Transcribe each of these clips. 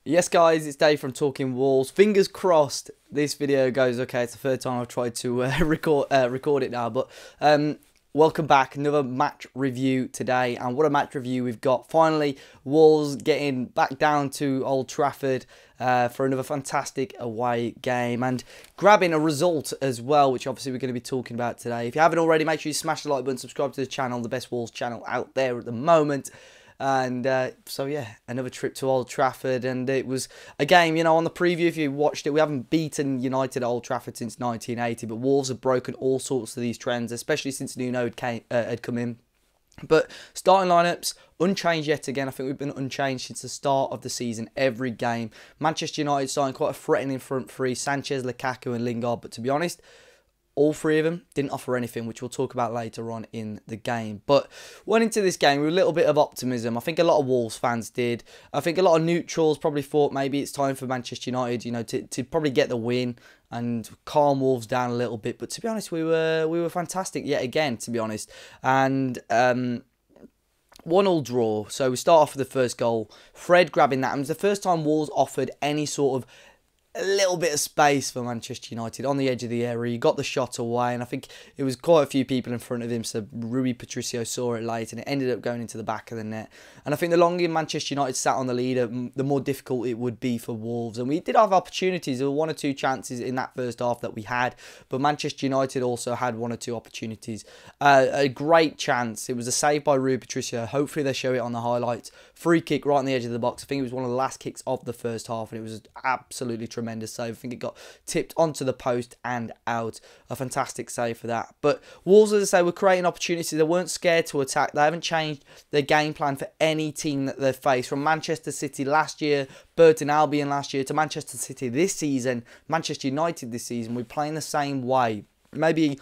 Yes guys, it's Dave from Talking Wolves. Fingers crossed this video goes okay. It's the third time I've tried to record it now, but welcome back. Another match review today, and what a match review we've got. Finally, Wolves getting back down to Old Trafford for another fantastic away game and grabbing a result as well, which obviously we're going to be talking about today. If you haven't already, make sure you smash the like button, subscribe to the channel, the best Wolves channel out there at the moment. And so yeah, another trip to Old Trafford, and it was a game, you know, on the preview, if you watched it, we haven't beaten United at Old Trafford since 1980, but Wolves have broken all sorts of these trends, especially since Nuno had come in. But starting lineups, unchanged yet again. I think we've been unchanged since the start of the season, every game. Manchester United starting quite a threatening front three, Sanchez, Lukaku and Lingard, but to be honest, all three of them didn't offer anything, which we'll talk about later on in the game. But went into this game with a little bit of optimism. I think a lot of Wolves fans did. I think a lot of neutrals probably thought maybe it's time for Manchester United, you know, to probably get the win and calm Wolves down a little bit. But to be honest, we were fantastic yet again, to be honest. And 1-1 draw. So we start off with the first goal. Fred grabbing that. And it was the first time Wolves offered any sort of a little bit of space for Manchester United on the edge of the area. He got the shot away, and I think it was quite a few people in front of him, so Rui Patricio saw it late, and it ended up going into the back of the net. And I think the longer Manchester United sat on the lead, the more difficult it would be for Wolves. And we did have opportunities. There were one or two chances in that first half that we had, but Manchester United also had one or two opportunities. A great chance. It was a save by Rui Patricio. Hopefully they show it on the highlights. Free kick right on the edge of the box. I think it was one of the last kicks of the first half, and it was absolutely tremendous save. I think it got tipped onto the post and out. A fantastic save for that. But Wolves, as I say, were creating opportunities. They weren't scared to attack. They haven't changed their game plan for any team that they've faced. From Manchester City last year, Burton Albion last year, to Manchester City this season, Manchester United this season, we're playing the same way. Maybe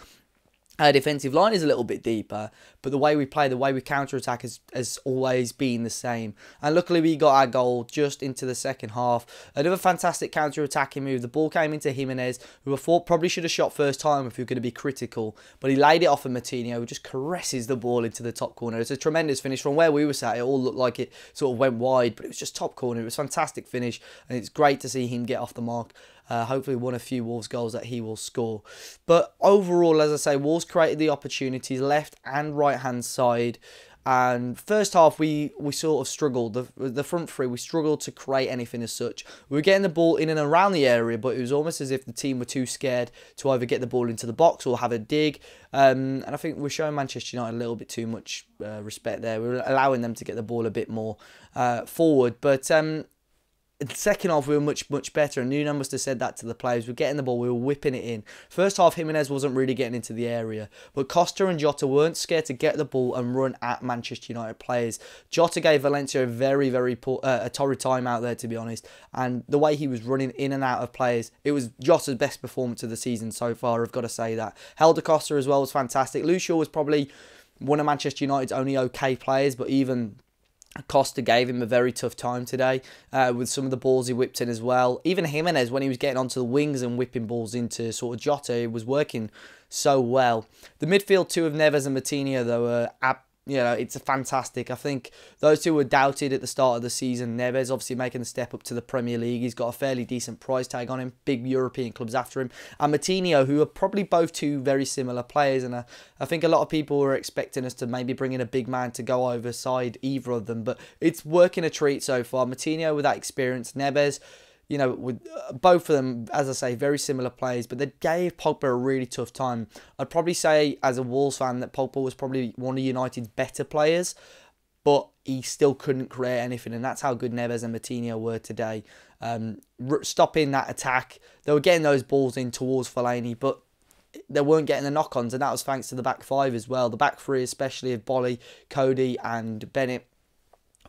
our defensive line is a little bit deeper, but the way we play, the way we counter-attack has always been the same. And luckily we got our goal just into the second half. Another fantastic counter-attacking move. The ball came into Jimenez, who I thought probably should have shot first time if you're going to be critical. But he laid it off of Moutinho, who just caresses the ball into the top corner. It's a tremendous finish. From where we were sat, it all looked like it sort of went wide, but it was just top corner. It was a fantastic finish, and it's great to see him get off the mark. Hopefully one of a few Wolves goals that he will score. But overall, as I say, Wolves created the opportunities left and right hand side. And first half, we sort of struggled. The front three, we struggled to create anything as such. We were getting the ball in and around the area, but it was almost as if the team were too scared to either get the ball into the box or have a dig. And I think we're showing Manchester United a little bit too much respect there. We're allowing them to get the ball a bit more forward. But in the second half, we were much better, and Nuno must have said that to the players. We were getting the ball, we were whipping it in. First half, Jimenez wasn't really getting into the area, but Costa and Jota weren't scared to get the ball and run at Manchester United players. Jota gave Valencia a very poor, a torrid time out there, to be honest, and the way he was running in and out of players, it was Jota's best performance of the season so far, I've got to say that. Helder Costa as well was fantastic. Lucio was probably one of Manchester United's only okay players, but even Costa gave him a very tough time today with some of the balls he whipped in as well. Even Jimenez, when he was getting onto the wings and whipping balls into sort of Jota, it was working so well. The midfield two of Neves and Moutinho, though, were you know, it's a fantastic. I think those two were doubted at the start of the season. Neves obviously making the step up to the Premier League. He's got a fairly decent price tag on him. Big European clubs after him. And Moutinho, who are probably both two very similar players. And I think a lot of people were expecting us to maybe bring in a big man to go overside either of them. But it's working a treat so far. Moutinho with that experience. Neves, you know, with both of them, as I say, very similar players, but they gave Pogba a really tough time. I'd probably say, as a Wolves fan, that Pogba was probably one of United's better players, but he still couldn't create anything, and that's how good Neves and Moutinho were today. Stopping that attack, they were getting those balls in towards Fellaini, but they weren't getting the knock-ons, and that was thanks to the back five as well. The back three, especially of Bolly, Cody and Bennett,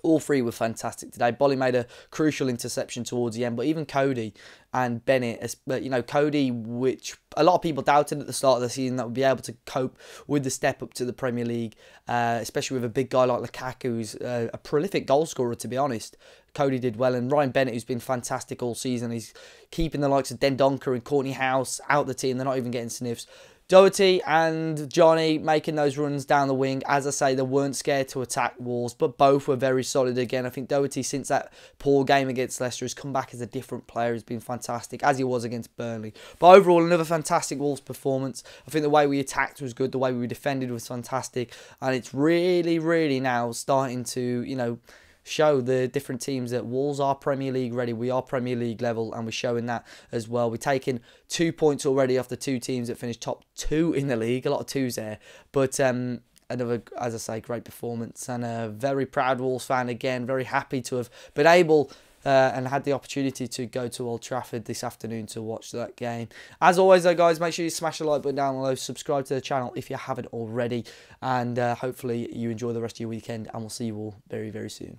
all three were fantastic today. Bolly made a crucial interception towards the end, but even Cody and Bennett, you know, Cody, which a lot of people doubted at the start of the season that would be able to cope with the step up to the Premier League, especially with a big guy like Lukaku, who's a prolific goal scorer, to be honest. Cody did well, and Ryan Bennett, who's been fantastic all season, he's keeping the likes of Dendoncker and Courtney House out the team. They're not even getting sniffs. Doherty and Johnny making those runs down the wing. As I say, they weren't scared to attack Wolves, but both were very solid again. I think Doherty, since that poor game against Leicester, has come back as a different player. He's been fantastic, as he was against Burnley. But overall, another fantastic Wolves performance. I think the way we attacked was good. The way we defended was fantastic. And it's really, really now starting to, you know, show the different teams that Wolves are Premier League ready. We are Premier League level, and we're showing that as well. We're taking 2 points already off the 2 teams that finished top 2 in the league. A lot of 2s there, but another, as I say, great performance, and a very proud Wolves fan again. Very happy to have been able and had the opportunity to go to Old Trafford this afternoon to watch that game. As always though, guys, make sure you smash the like button down below, subscribe to the channel if you haven't already, and hopefully you enjoy the rest of your weekend, and we'll see you all very, very soon.